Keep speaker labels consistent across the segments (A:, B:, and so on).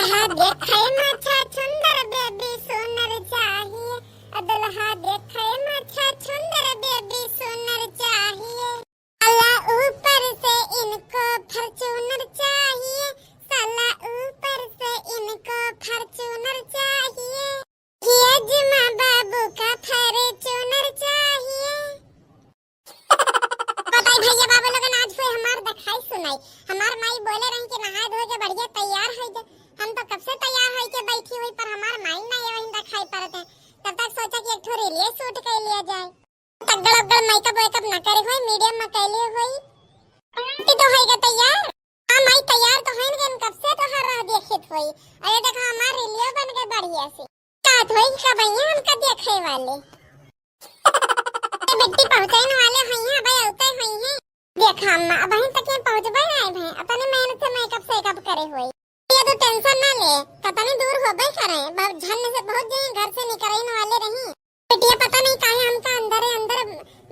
A: दुल्हा देखे माछा सुंदर बेबी सोनर चाहिए, दुल्हा देखे माछा सुंदर बेबी सोनर चाहिए, साला ऊपर से इनको फॉर्च्यूनर चाहिए, साला ऊपर से इनको फॉर्च्यूनर चाहिए, ये जुमा बाबू का फॉर्च्यूनर चाहिए। बताई भैया बाबू लोगन आज कोई हमार दिखाई सुनाई, हमार माई बोले रही कि नहा धो के बढ़िया तैयार है जे, हम तो कब से तैयार है के बैठी हुई पर हमार माई ना वहीं दिखाई पड़ते। तब तक सोचा कि एक ठो रीलिए शूट कर लिया जाए, तगड़ अगड़ मेकअप वेकअप ना करे होई, मीडियम में कर लिए होई। आंटी तो होएगा तैयार, हां माई तैयार तो है लेकिन कब से तो हर रह देखित होई। अरे देखो हमार रीलियो बन गए बढ़िया से, कात होई का भैया हमका देखे वाले बेटी पहुंचाने वाले हैं भाई उतरे हुई हैं। देखा अम्मा अब वहीं तक पहुंच गए हैं भाई, अपनी मेहनत से मेकअप करे हुई। ये तो टेंशन ना ले, पता नहीं दूर हो गए करे बहुत झन से बहुत जाए घर से निकलने वाले रही बेटिया, पता नहीं काहे हमका अंदर अंदर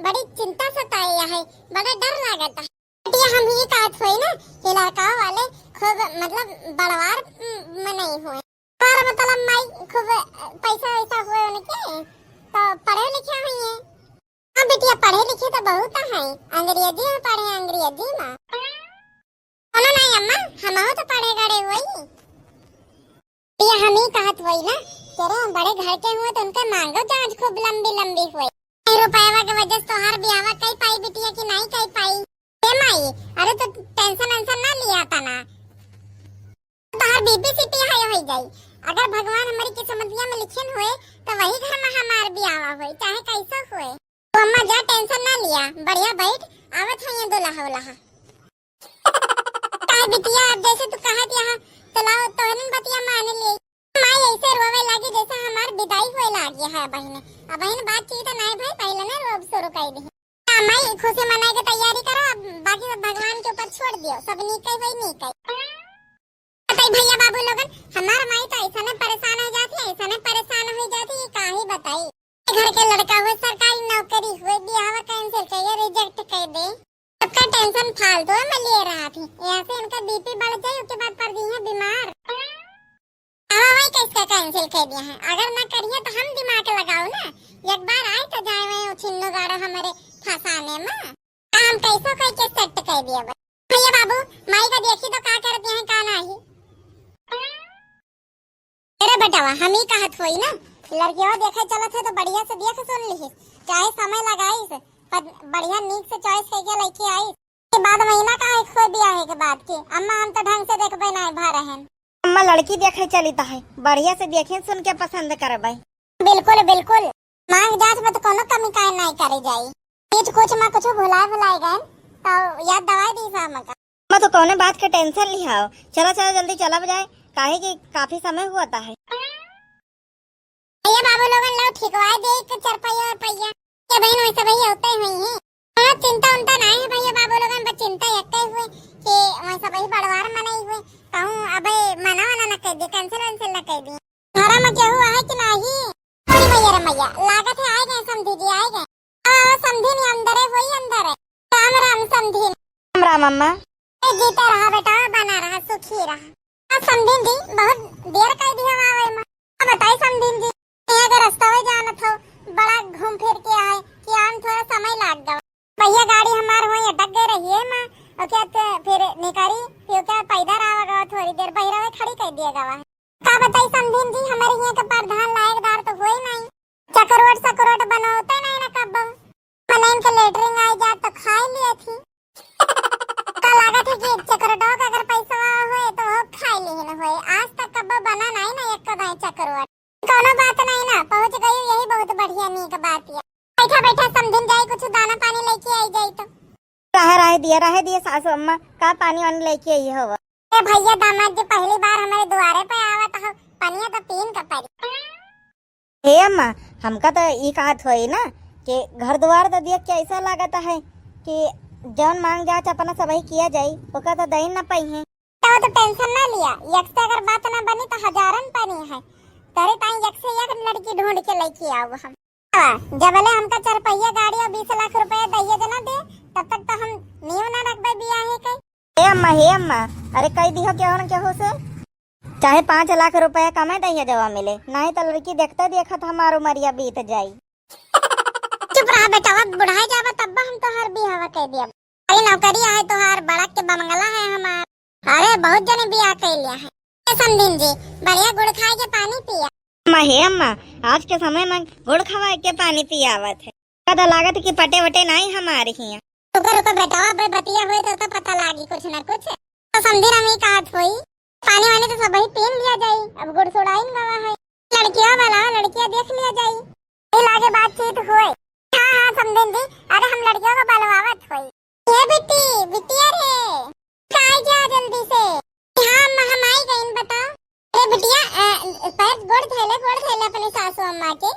A: बड़ी चिंता सताई है, बड़ा डर लगता बेटिया। हम ही काट हुई ना कि लड़का वाले खूब मतलब बड़वार में नहीं हुए पर मतलब माई खूब पैसा वैसा हुए उनके तो पढ़े लिखे हुई है। हाँ बेटिया पढ़े लिखे तो बहुत है, अंग्रेजी में पढ़े अंग्रेजी में बोलो नहीं अम्मा हम तो पढ़े गड़े हुई बेटिया। हम ही कहत हुई ना तेरे बड़े घर के हुए तो उनके मांगो जांच खूब लंबी लंबी हुई, रुपया के वजह से तोहार ब्याह कई पाई बेटिया की नहीं कई पाई माई। अरे तो टेंशन ना लिया था ना तोहार बीबी सीटी हाई हो जाई। अगर भगवान हमारी किस्मतिया में लिखन हुए तो वही घर में हमार ब्याह हुई चाहे कैसा हुए। तो अम्मा जा टेंशन ना लिया, बढ़िया बैठ आवत है ये दुल्हा उल्हा काय बिटिया अब जैसे तू कहत यहाँ चलाओ तोहन बतिया मान ले माई ऐसे रोवे लगी जैसे हमार विदाई होए लागी है बहन। अब बहन बातचीत नहीं भाई पहले ना रोब शुरू कर दी माई खुशी मनाए की तैयारी करो, अब बाकी सब भगवान के ऊपर छोड़ दियो, सब नीक है वही नीक है। बताई भैया बाबू लोगन हमार माई तो ऐसा ने परेशान हो जाती है, ऐसा ने परेशान हो जाती है काहे बताई। घर के लड़का हुए सरकारी नौकरी हुए ब्याह कैंसिल कर रिजेक्ट कर दे, सबका टेंशन फालतू में ले रहा थी। यहाँ से इनका बीपी बढ़ जाए उसके बाद पड़ गई है बीमार, वही कैसे कैंसिल कर दिया है। अगर ना करिए तो हम दिमाग लगाओ ना, एक बार आए तो जाए वही छिन्नो गाड़ा हमारे फंसाने में, काम कैसो कह के सेट कर दिया भैया बाबू। माई का देखी तो क्या करते हैं का नहीं अरे बेटावा हम ही कहत हुई ना लड़कियों देखे चलत है तो बढ़िया से देख सुन ली, चाहे समय लगाई पर बढ़िया नीक से चॉइस करके लेके आई के बाद महीना का एक कोई ब्याह है के बाद की अम्मा हम तो ढंग से देखबे नहीं भा रहन।
B: अम्मा लड़की देखे चली है बढ़िया से देखे सुन के पसंद करबे।
A: बिल्कुल बिल्कुल मांग जांच में तो कोनो कमी काहे नहीं करे जाई, कुछ में कुछ भुलाए गए तो याद दवाई दी सा मका
B: मैं तो कोने बात के टेंशन लिहाओ, चलो जल्दी चला जाए काहे कि काफी समय हुआ था है।
A: भैया बाबू लोगन लो ठिकवाए दे एक चरपैया और पैया के बहन वैसे भैया होते हुई हैं, थोड़ा चिंता उनता नहीं है भैया बाबू लोगन पर चिंता एक हुए कि वैसा भाई बड़वार में नहीं हुए कहूं अब मना न कर दे कैंसिल वैंसिल न कर दे। घर में क्या हुआ है कि नहीं थोड़ी भैया रमैया लागत है आए गए समझी जी आए गए समझी नहीं अंदर है वही अंदर है। राम राम समझी
B: राम राम अम्मा
A: जीता रहा बेटा बना रहा सुखी रहा। समझी जी बहुत देर कर दिया वहां में बताई समझी जी अगर रास्ता में जाना था बड़ा घूम फिर के आए कि आन थोड़ा समय लग गया भैया गाड़ी हमार वहीं अटक गई रही है मां और क्या फिर निकारी फिर क्या पैदा रहा गया थोड़ी देर बहिरा में खड़ी कर दिया गया का बताई समझी जी हमारे यहाँ के प्रधान लायकदार तो हुई नहीं चकरोट बनाते नहीं ना कब मने इनके लेटरिंग आई जा तो खा लिए थी का लागत है कि चकरोटों का अगर पैसा हुए तो वो खा लिए न हुए आज तक कब बना नहीं ना एक कदाई चकरोट कोनो बात नहीं ना पहुंच गई यही बहुत बढ़िया नीक बात है। बैठा बैठा समझन जाए कुछ दाना पानी लेके आई जाए तो
B: रह दिया सासू अम्मा का पानी वानी लेके आई हो।
A: ए भैया दामाद जो पहली बार हमारे द्वारे पे आवत हो पनिया तो पीन का पड़ी।
B: हे अम्मा हमका तो ये कहत होई ना कि घर द्वार तो देख के ऐसा लागत है कि जौन मांग जांच अपना सब ही किया जाए ओका तो दही ना पाई है
A: तो टेंशन ना लिया एक से अगर बात ना बनी तो हजारन पानी है तेरे ताई एक से एक लड़की ढूंढ के लेके आओ हम जबले हमका 4 पहिया गाड़ी और 20 लाख रुपया दइए देना दे तब तक तो हम नीव ना रखबे बियाह है कई।
B: हे अम्मा अरे कई दिहो क्या हो से चाहे 5 लाख रुपया कमाए दहिया जवा मिले, नहीं तो लड़की देखता देखत हमारो मरिया बीत जाई।
A: चुप रहा बेटा, बुढ़ाई जावा तब हम तो हर बियाह कह दिया। अरे नौकरी है तो हर बड़ा के बंगला है हमार। अरे बहुत जने बियाह कर लिया है। समझिन जी बढ़िया गुड़ खाए के पानी पिया।
B: हे अम्मा, आज के समय में गुड़ खवा के पानी पियावत है। कदा लागत की पटे वटे नहीं हमारे हिया।
A: रुको रुको बेटा, अब बतिया हुए तो पता लागी कुछ न कुछ। तो समझिन हम कहत होई पानी वानी तो सब ही पीन लिया जाई। अब गुड़ सुड़ाई गवा है, लड़कियां वाला लड़कियां देख लिया जाई। ये लागे बातचीत हुए। हाँ हाँ समझिन जी, अरे हम लड़कियों को बलवावत होई। ये बिटिया रे काय जा जल्दी से। हाँ हम आई गईन बताओ। अरे बिटिया पैर गोड़ थैले अपनी सासू अम्मा के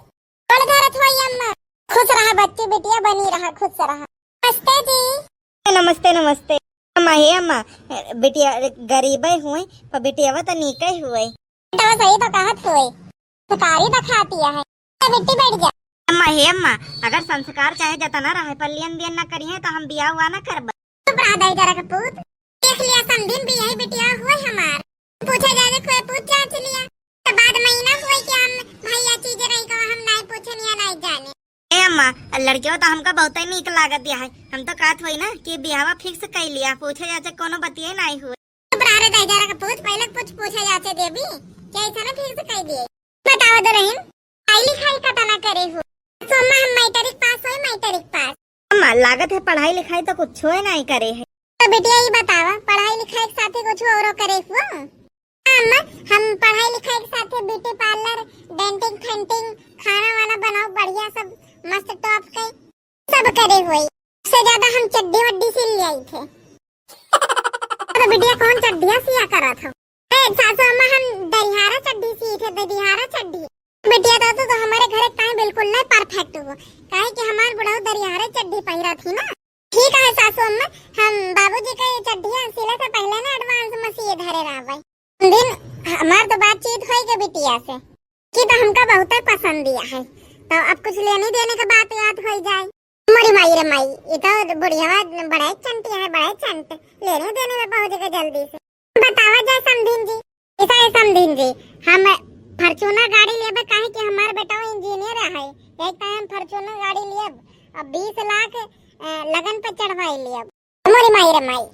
A: गोड़ धरत होई। अम्मा खुश रहा बच्ची, बिटिया बनी रहा, खुश रहा। नमस्ते जी।
B: नमस्ते नमस्ते। अम्मा हे अम्मा, बिटिया गरीब हुए पर बिटिया तो नीके हुए।
A: बेटा सही तो कहत हुए, सुकारी दिखाती है। बिट्टी बैठ जा।
B: अम्मा हे अम्मा, अगर संस्कार चाहे जतना रहे पर लियन दियन न करिए तो हम बियाह हुआ न करब।
A: चुप रहा दाई जरा कपूत। देख लिया समझिन भी यही बिटिया हुए हमार। पूछा जाए कोई पूछ जांच लिया तो बाद महीना हुए कि हम भैया चीज रही को हम नहीं पूछे या नहीं जाने।
B: ए अम्मा, लड़कियों तो हमका बहुत ही नीक लागत दिया है। हम तो कहत हुई ना कि बियाह फिक्स कर लिया, पूछे जाचे कोनो बतिये नहीं हुए।
A: चुप रहा रे दाई जरा कपूत, पहले कुछ पूछा जाचे देवी क्या ऐसा ना फिक्स कर दिए। बताओ दो रहीम पढ़ाई लिखाई का तना करे हो। सोमा हम मैट्रिक पास होई, मैट्रिक पास।
B: अम्मा लागत है पढ़ाई लिखाई तो कुछ नहीं करे है।
A: तो बेटिया ये बतावा पढ़ाई लिखाई के साथ कुछ और करे हुआ? अम्मा हम पढ़ाई लिखाई के साथ ब्यूटी पार्लर, डेंटिंग फेंटिंग, खाना वाना बनाओ बढ़िया सब मस्त टॉप के सब करे हुए। सबसे ज्यादा हम चड्डी वड्डी सिल ले आई थे। तो बिटिया कौन चड्डियां सिया करा था? सासू अम्मा हम दरिहारा चड्डी सी थे, दरिहारा चड्डी। बिटिया तो हमारे घर का बिल्कुल नहीं परफेक्ट हो, काहे कि हमार बुढ़ाऊ दरिहारा चड्डी पहिरा थी ना। ठीक है सासू अम्मा, हम बाबूजी के चड्डियां सिले से पहले ना एडवांस में सिए धरे रहबै। दिन हमार तो बातचीत होई के बिटिया से कि तो हमका बहुत पसंद दिया है, तो अब कुछ लेने देने के बात याद हो जाए। मोरी माई रे माई, ये तो बुढ़िया बड़ा चंटी है, बड़ा चंट लेने देने में पहुंच गए जल्दी से। बतावा जाए समधिन जी। ऐसा है समधिन जी, हम फॉर्च्यूनर गाड़ी लेबे काहे कि हमार बेटा इंजीनियर है। एक टाइम फॉर्च्यूनर गाड़ी लेब, अब 20 लाख लगन पे चढ़वाई लियब। मोरी माई रे माई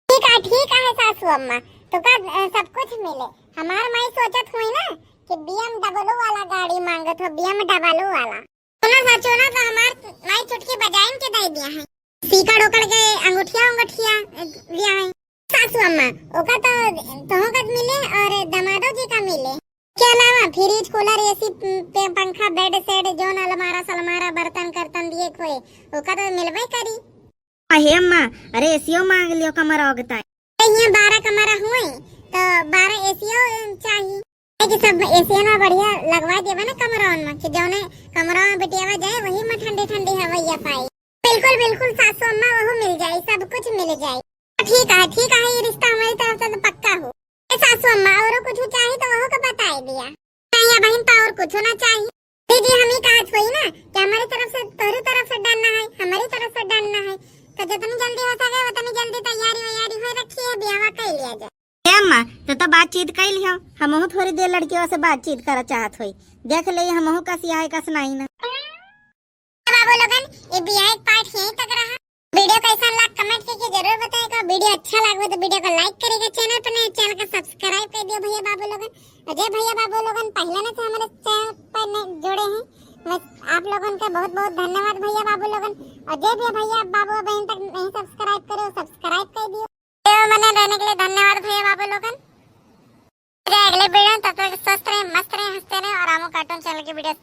A: ठीक है सासू अम्मा, तो का सब कुछ मिले। हमार माई सोचत हुई ना कि BMW वाला गाड़ी मांगत हो, BMW वाला। सुना सचो ना तो हमार माई चुटकी बजाइन के दे दिया है, सीकड़ ओकड़ के अंगूठिया लिया है। सासू अम्मा ओका तो तोह का मिले और दमादो जी का मिले। के अलावा फ्रिज कूलर एसी पंखा बेड सेट जोन अलमारा सलमारा बर्तन कर्तन दिए कोई ओका तो मिलबे करी।
B: हे अम्मा, अरे एसीओ मांग लियो कमरा होगता है।
A: यहाँ 12 कमरा हुए तो 12 एसीओ चाहिए कि सब एसी में बढ़िया लगवा देवे ना कमरा में, कि जौने कमरा में बिटियावा जाए वही में ठंडी ठंडी हवा पाए। बिल्कुल बिल्कुल सासू अम्मा वो मिल जाए, सब कुछ मिल जाए। ठीक है ये रिश्ता हमारी तरफ से तो पक्का हो। सासू अम्मा और कुछ चाहिए तो वो को बता दिया। नहीं बहन तो और कुछ ना चाहिए। दीदी हम ही कहा हुई ना कि हमारी तरफ से तोरी तरफ से डरना है, हमारी तरफ से डरना है, तो जितनी जल्दी हो सके उतनी जल्दी तैयारी हो रखी है, ब्याह कर लिया जाए।
B: अम्मा तो बातचीत कर लियो, हमहू थोड़ी देर लड़कियों से बातचीत करा चाहत हुई, देख ले हमहू कस है कस नहीं ना।
A: बाबू लोगन ये ब्याह एक पार्ट यहीं तक रहा। वीडियो कैसा लगा कमेंट करके जरूर बताइएगा। वीडियो अच्छा लगा तो वीडियो को लाइक करिएगा, चैनल पर नए चैनल को सब्सक्राइब कर दियो भैया बाबू लोगन। अजय भैया बाबू लोगन पहले से हमारे चैनल पर जुड़े हैं, मैं आप लोगन का बहुत बहुत धन्यवाद भैया बाबू लोगन। अजय भैया बाबू बहन तक नहीं सब्सक्राइब करे सब्सक्राइब कर दियो। बने रहने के लिए धन्यवाद भैया बाबू लोगन। अगले वीडियो तब तक स्वस्थ रहे, मस्त रहे, हंसते रहे और आमो कार्टून चैनल की वीडियोस